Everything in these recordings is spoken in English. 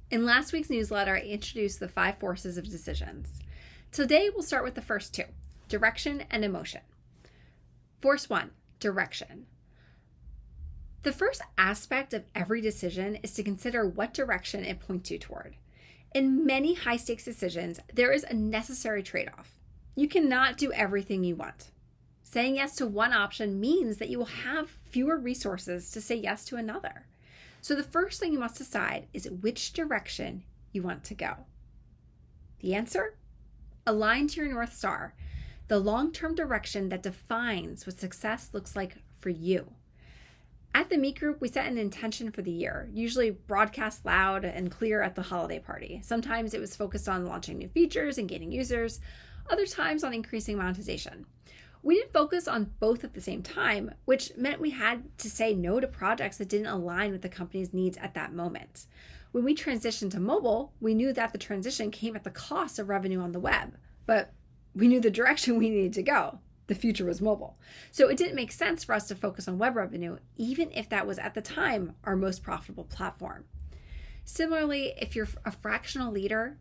In last week's newsletter, I introduced the 5 forces of decisions. Today, we'll start with the first 2, direction and emotion. Force 1, direction. The first aspect of every decision is to consider what direction it points you toward. In many high-stakes decisions, there is a necessary trade-off. You cannot do everything you want. Saying yes to one option means that you will have fewer resources to say yes to another. So the first thing you must decide is which direction you want to go. The answer? Align to your North Star, the long-term direction that defines what success looks like for you. At the Meet Group, we set an intention for the year, usually broadcast loud and clear at the holiday party. Sometimes it was focused on launching new features and gaining users, other times on increasing monetization. We didn't focus on both at the same time, which meant we had to say no to projects that didn't align with the company's needs at that moment. When we transitioned to mobile, we knew that the transition came at the cost of revenue on the web, but we knew the direction we needed to go. The future was mobile. So it didn't make sense for us to focus on web revenue, even if that was at the time our most profitable platform. Similarly, if you're a fractional leader,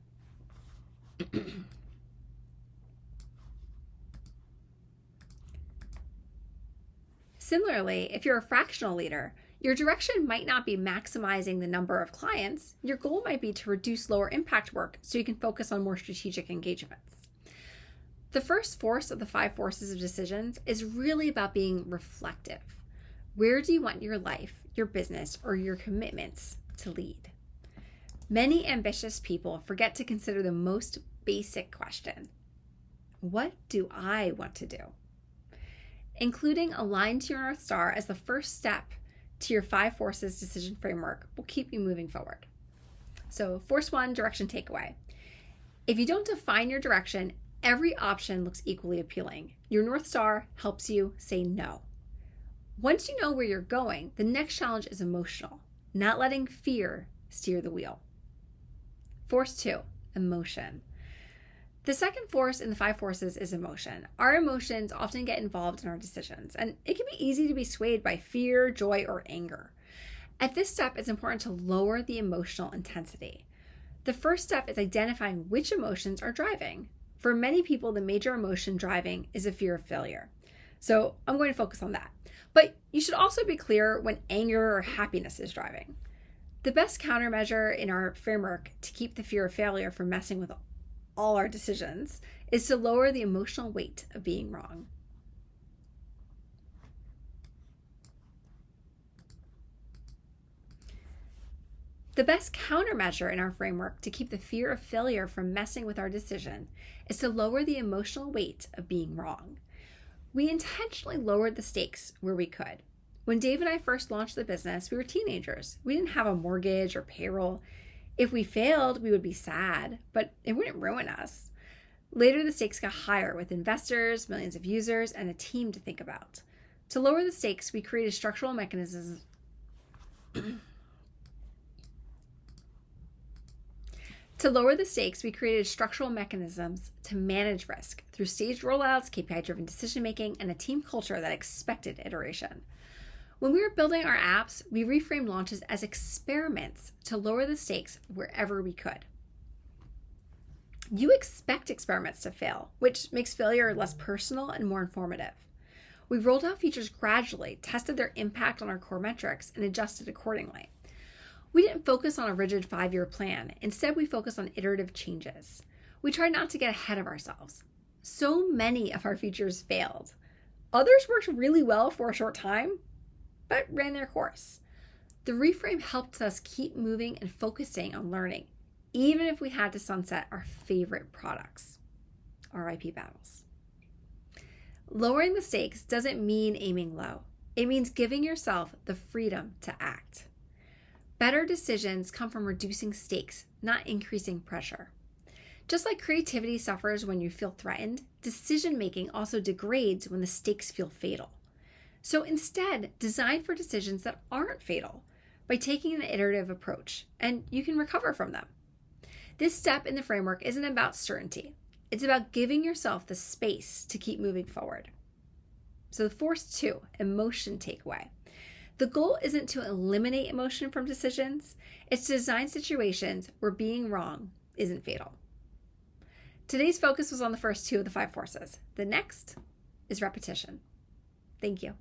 your direction might not be maximizing the number of clients. Your goal might be to reduce lower impact work so you can focus on more strategic engagements. The first force of the 5 forces of decisions is really about being reflective. Where do you want your life, your business, or your commitments to lead? Many ambitious people forget to consider the most basic question: what do I want to do? Including align to your North Star as the first step to your 5 forces decision framework will keep you moving forward. So, force 1, direction takeaway. If you don't define your direction, every option looks equally appealing. Your North Star helps you say no. Once you know where you're going, the next challenge is emotional, not letting fear steer the wheel. Force 2, emotion. The second force in the 5 forces is emotion. Our emotions often get involved in our decisions, and it can be easy to be swayed by fear, joy, or anger. At this step, it's important to lower the emotional intensity. The first step is identifying which emotions are driving. For many people, the major emotion driving is a fear of failure. So I'm going to focus on that. But you should also be clear when anger or happiness is driving. The best countermeasure in our framework to keep the fear of failure from messing with all our decisions is to lower the emotional weight of being wrong. The best countermeasure in our framework to keep the fear of failure from messing with our decision is to lower the emotional weight of being wrong. We intentionally lowered the stakes where we could. When Dave and I first launched the business, we were teenagers. We didn't have a mortgage or payroll. If we failed, we would be sad, but it wouldn't ruin us. Later, the stakes got higher with investors, millions of users, and a team to think about. To lower the stakes, we created structural mechanisms to manage risk through staged rollouts, KPI-driven decision-making, and a team culture that expected iteration. When we were building our apps, we reframed launches as experiments to lower the stakes wherever we could. You expect experiments to fail, which makes failure less personal and more informative. We rolled out features gradually, tested their impact on our core metrics, and adjusted accordingly. We didn't focus on a rigid 5-year plan. Instead, we focused on iterative changes. We tried not to get ahead of ourselves. So many of our features failed. Others worked really well for a short time, but ran their course. The reframe helped us keep moving and focusing on learning, even if we had to sunset our favorite products. RIP battles. Lowering the stakes doesn't mean aiming low. It means giving yourself the freedom to act. Better decisions come from reducing stakes, not increasing pressure. Just like creativity suffers when you feel threatened, decision-making also degrades when the stakes feel fatal. So instead, design for decisions that aren't fatal by taking an iterative approach, and you can recover from them. This step in the framework isn't about certainty. It's about giving yourself the space to keep moving forward. So force 2, emotion takeaway. The goal isn't to eliminate emotion from decisions, it's to design situations where being wrong isn't fatal. Today's focus was on the first two of the 5 forces. The next is repetition. Thank you.